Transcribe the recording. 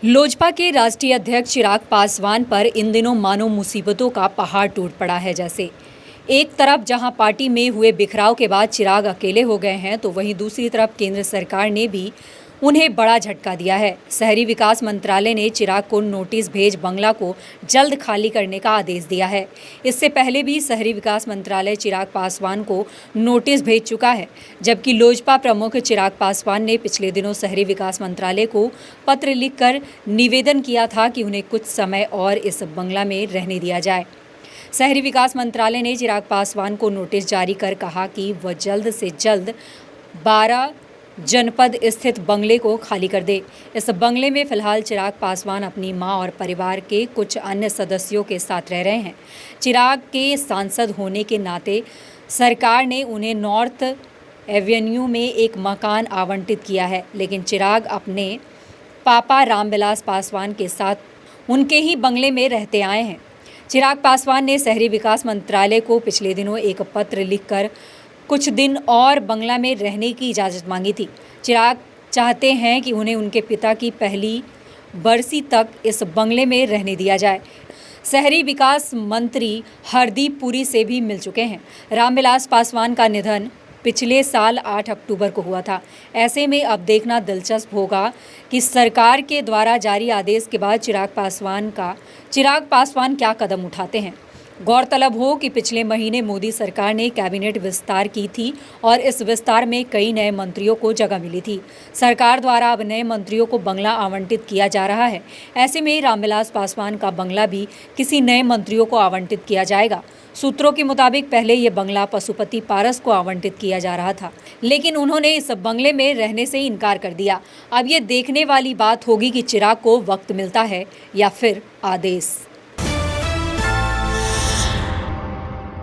लोजपा के राष्ट्रीय अध्यक्ष चिराग पासवान पर इन दिनों मानो मुसीबतों का पहाड़ टूट पड़ा है। जैसे एक तरफ जहां पार्टी में हुए बिखराव के बाद चिराग अकेले हो गए हैं, तो वहीं दूसरी तरफ केंद्र सरकार ने भी उन्हें बड़ा झटका दिया है। शहरी विकास मंत्रालय ने चिराग को नोटिस भेज बंगला को जल्द खाली करने का आदेश दिया है। इससे पहले भी शहरी विकास मंत्रालय चिराग पासवान को नोटिस भेज चुका है, जबकि लोजपा प्रमुख चिराग पासवान ने पिछले दिनों शहरी विकास मंत्रालय को पत्र लिखकर निवेदन किया था कि उन्हें कुछ समय और इस बंगला में रहने दिया जाए। शहरी विकास मंत्रालय ने चिराग पासवान को नोटिस जारी कर कहा कि वह जल्द से जल्द 12 जनपद स्थित बंगले को खाली कर दे। इस बंगले में फिलहाल चिराग पासवान अपनी मां और परिवार के कुछ अन्य सदस्यों के साथ रह रहे हैं। चिराग के सांसद होने के नाते सरकार ने उन्हें नॉर्थ एवेन्यू में एक मकान आवंटित किया है, लेकिन चिराग अपने पापा रामविलास पासवान के साथ उनके ही बंगले में रहते आए हैं। चिराग पासवान ने शहरी विकास मंत्रालय को पिछले दिनों एक पत्र लिखकर कुछ दिन और बंगला में रहने की इजाज़त मांगी थी। चिराग चाहते हैं कि उन्हें उनके पिता की पहली बरसी तक इस बंगले में रहने दिया जाए। शहरी विकास मंत्री हरदीप पुरी से भी मिल चुके हैं। रामविलास पासवान का निधन पिछले साल 8 अक्टूबर को हुआ था। ऐसे में अब देखना दिलचस्प होगा कि सरकार के द्वारा जारी आदेश के बाद चिराग पासवान क्या कदम उठाते हैं। गौरतलब हो कि पिछले महीने मोदी सरकार ने कैबिनेट विस्तार की थी और इस विस्तार में कई नए मंत्रियों को जगह मिली थी। सरकार द्वारा अब नए मंत्रियों को बंगला आवंटित किया जा रहा है। ऐसे में रामविलास पासवान का बंगला भी किसी नए मंत्रियों को आवंटित किया जाएगा। सूत्रों के मुताबिक पहले ये बंगला पशुपति पारस को आवंटित किया जा रहा था, लेकिन उन्होंने इस बंगले में रहने से इनकार कर दिया। अब ये देखने वाली बात होगी कि चिराग को वक्त मिलता है या फिर आदेश।